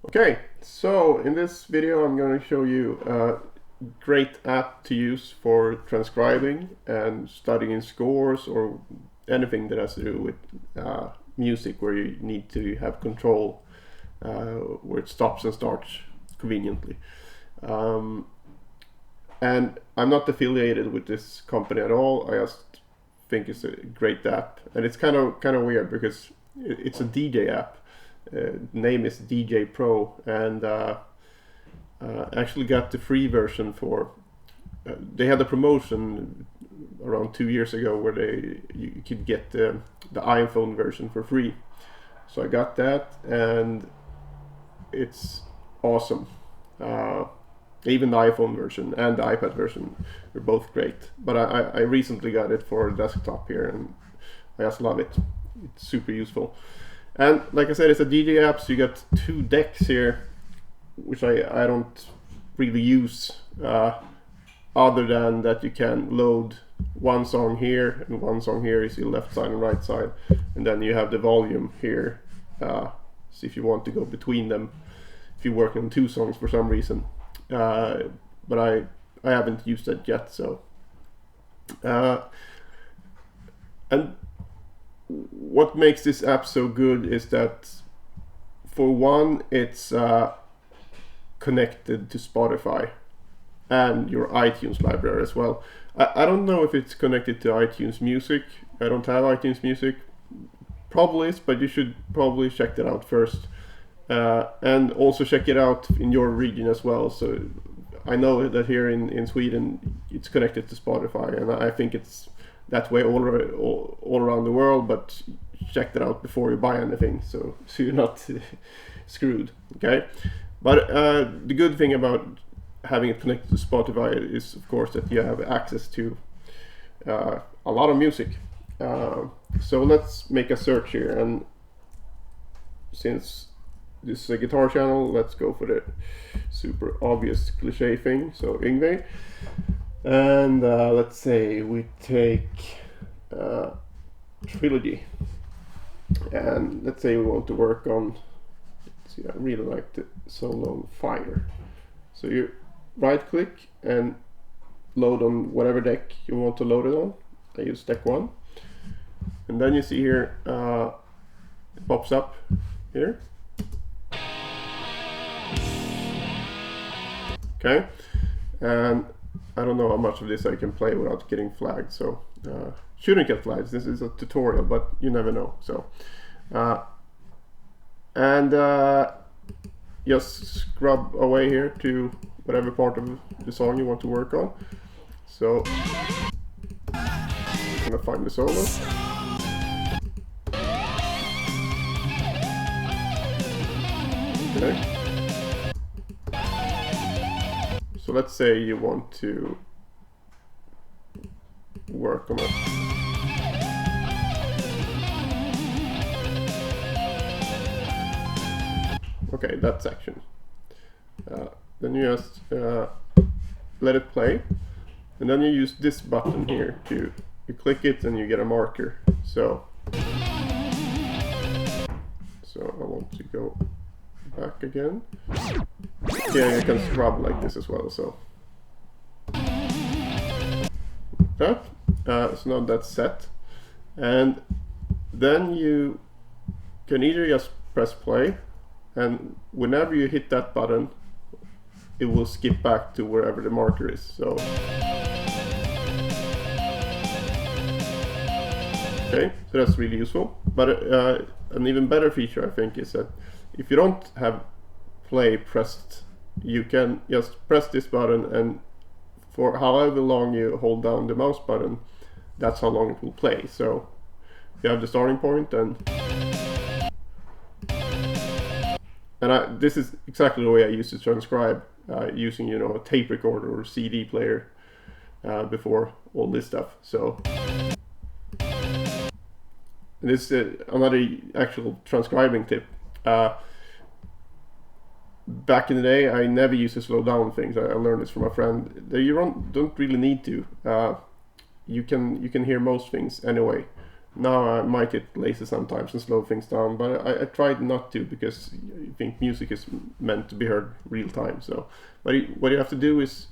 Okay, so in this video I'm going to show you a great app to use for transcribing and studying scores or anything that has to do with music where you need to have control where it stops and starts conveniently. And I'm not affiliated with this company at all. I just think it's a great app, and it's kind of weird because it's a DJ app. Name is DJ Pro, and actually got the free version for. They had a promotion around 2 years ago where you could get the iPhone version for free. So I got that, and it's awesome. Even the iPhone version and the iPad version are both great. But I recently got it for desktop here, and I just love it. It's super useful. And like I said, it's a DJ app, so you got 2 decks here, which I don't really use, other than that you can load one song here and one song here. You see left side and right side, and then you have the volume here. So if you want to go between them, if you're working on 2 songs for some reason. But I haven't used that yet, so and what makes this app so good is that, for one, it's connected to Spotify and your iTunes library as well. I don't know if it's connected to iTunes Music. I don't have iTunes Music. Probably is, but you should probably check that out first. And also check it out in your region as well. So I know that here in Sweden it's connected to Spotify, and I think it's that way all around the world, but check that out before you buy anything, so you're not screwed. Okay, but the good thing about having it connected to Spotify is, of course, that you have access to a lot of music. So let's make a search here, and since this is a guitar channel, let's go for the super obvious cliche thing. So Yngwie, and let's say we take Trilogy, and let's say we want to work on, let's see, I really like the solo on Fire. So you right click and load on whatever deck you want to load it on. I use deck 1, and then you see here it pops up here. Okay, and I don't know how much of this I can play without getting flagged, so shouldn't get flags. This is a tutorial, but you never know. So just scrub away here to whatever part of the song you want to work on. So I'm gonna find the solo. Okay. So let's say you want to work on it. Okay, that section. Then you just let it play, and then you use this button here to you click it and you get a marker. So I want to go back again. Yeah, you can scrub like this as well. So that so now that's set, and then you can either just press play, and whenever you hit that button it will skip back to wherever the marker is. So okay, so that's really useful. But an even better feature, I think, is that if you don't have play pressed, you can just press this button, and for however long you hold down the mouse button, that's how long it will play. So you have the starting point, and this is exactly the way I used to transcribe, using a tape recorder or CD player before all this stuff. So this is another actual transcribing tip. Back in the day, I never used to slow down things. I learned this from a friend. You don't really need to. You can hear most things anyway, Now I might get lazy sometimes and slow things down, but I tried not to, because I think music is meant to be heard real time. So, but what you have to do is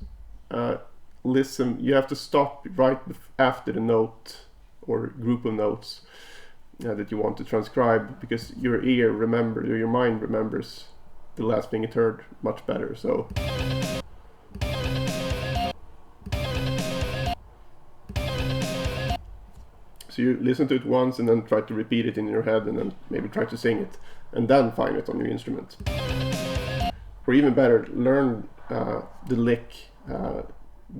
listen. You have to stop right after the note or group of notes that you want to transcribe, because your ear remembers, or your mind remembers the last thing it heard much better. So. So you listen to it once and then try to repeat it in your head, and then maybe try to sing it, and then find it on your instrument. Or even better, learn the lick,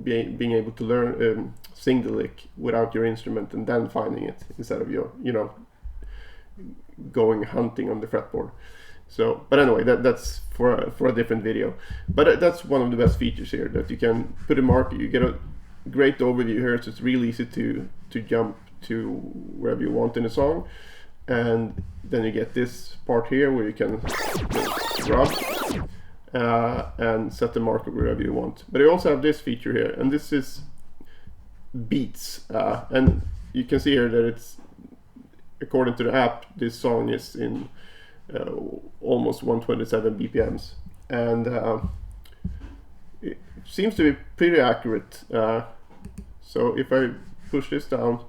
being able to learn sing the lick without your instrument, and then finding it, instead of your, going hunting on the fretboard. So, but anyway, that's for a different video. But that's one of the best features here, that you can put a marker. You get a great overview here, so it's really easy to jump to wherever you want in a song. And then you get this part here where you can scrub and set the marker wherever you want. But you also have this feature here, and this is beats, and you can see here that it's, according to the app, this song is in almost 127 BPMs, and it seems to be pretty accurate. So if I push this down,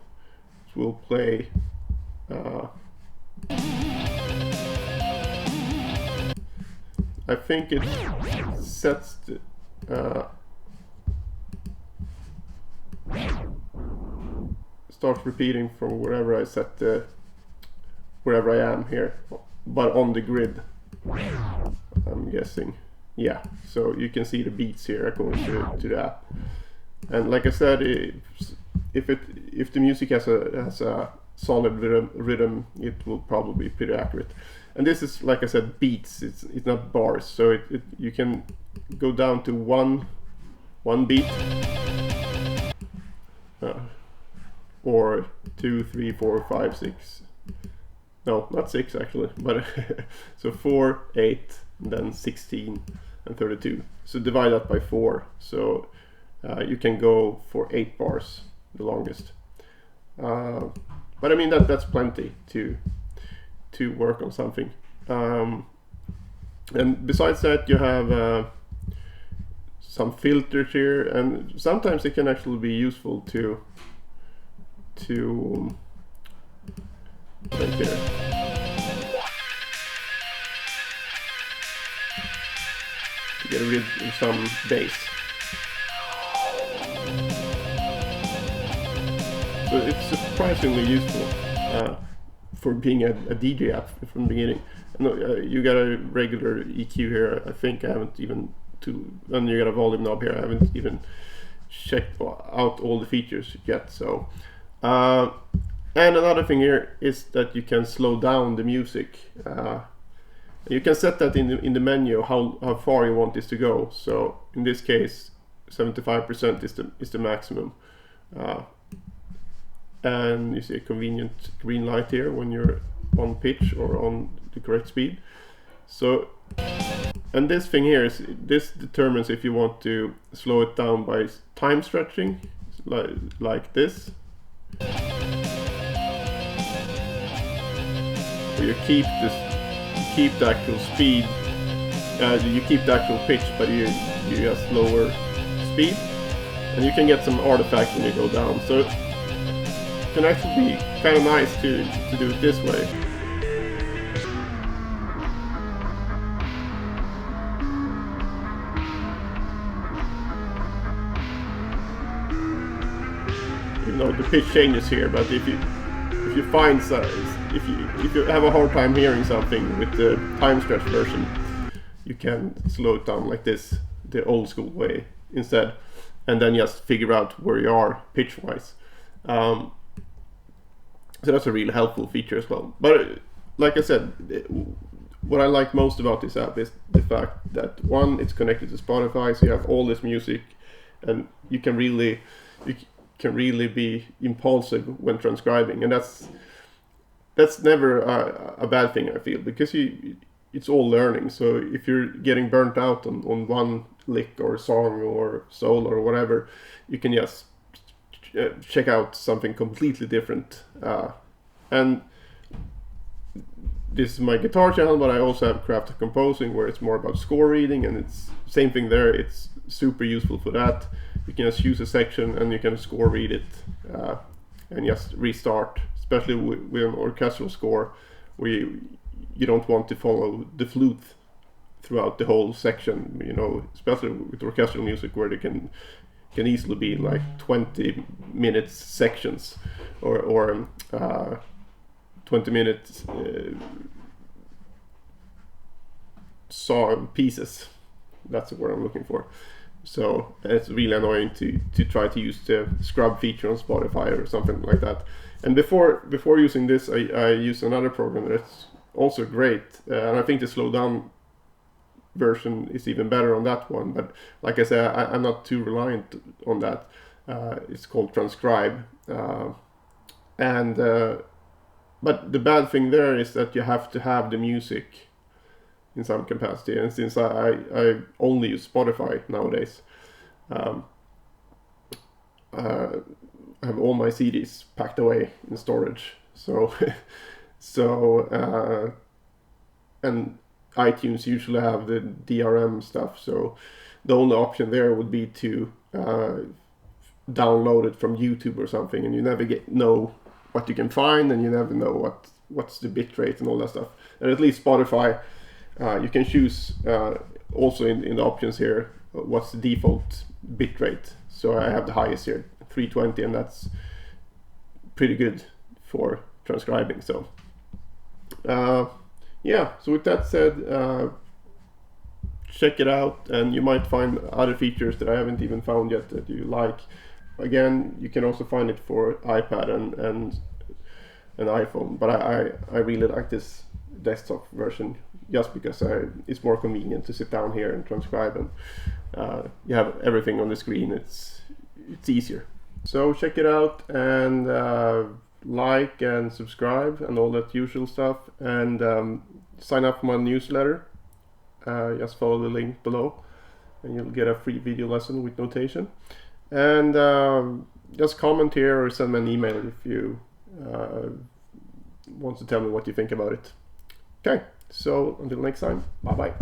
it will play I think it sets the starts repeating from wherever I set the, wherever I am here, but on the grid, I'm guessing. Yeah, so you can see the beats here according to the app. And like I said, if the music has a solid rhythm, it will probably be pretty accurate. And this is, like I said, beats. It's not bars, so you can go down to one beat, or 2, 3, 4, 5, 6. No, not 6 actually, but so 4, 8, and then 16 and 32. So divide that by 4. So you can go for 8 bars, the longest. But I mean that's plenty to work on something. And besides that, you have some filters here, and sometimes it can actually be useful to right here. To get rid of some bass. So it's surprisingly useful for being a DJ app from the beginning. You got a regular EQ here. I think I haven't even and you got a volume knob here. I haven't even checked out all the features yet. So, and another thing here is that you can slow down the music. You can set that in the menu how far you want this to go. So in this case, 75% is the maximum. And you see a convenient green light here when you're on pitch or on the correct speed. So, and this thing here this determines if you want to slow it down by time stretching, like this, or you keep the actual speed, you keep the actual pitch, but you just lower speed, and you can get some artifacts when you go down. So it can actually be kind of nice to do it this way. Even though the pitch changes here, but if you find if you have a hard time hearing something with the time stretch version, you can slow it down like this, the old school way instead, and then just figure out where you are pitch wise. So that's a really helpful feature as well. But like I said, what I like most about this app is the fact that, one, it's connected to Spotify, so you have all this music, and you can really be impulsive when transcribing, and that's never a bad thing, I feel, because it's all learning. So if you're getting burnt out on one lick or song or solo or whatever, you can just check out something completely different And this is my guitar channel, but I also have Craft of Composing, where it's more about score reading, and it's same thing there. It's super useful for that. You can just choose a section and you can score read it and just restart, especially with an orchestral score where you don't want to follow the flute throughout the whole section, you know, especially with orchestral music, where they can easily be like 20 minutes sections or 20 minutes song pieces. That's the word I'm looking for. So it's really annoying to try to use the scrub feature on Spotify or something like that. And before using this, I use another program that's also great, and I think the slowed down version is even better on that one. But like I said, I'm not too reliant on that. It's called Transcribe, but the bad thing there is that you have to have the music in some capacity, and since I only use Spotify nowadays, I have all my CDs packed away in storage, so and iTunes usually have the DRM stuff, so the only option there would be to download it from YouTube or something, and you never know what you can find, and you never know what's the bitrate and all that stuff. And at least Spotify, you can choose also in the options here what's the default bitrate. So I have the highest here, 320, and that's pretty good for transcribing. So yeah, so with that said, check it out, and you might find other features that I haven't even found yet that you like. Again, you can also find it for iPad and an iPhone, but I really like this desktop version just because it's more convenient to sit down here and transcribe, and you have everything on the screen. It's easier. So check it out, and like and subscribe and all that usual stuff, and sign up for my newsletter. Just follow the link below and you'll get a free video lesson with notation, and just comment here or send me an email if you want to tell me what you think about it. Okay, so until next time, bye bye.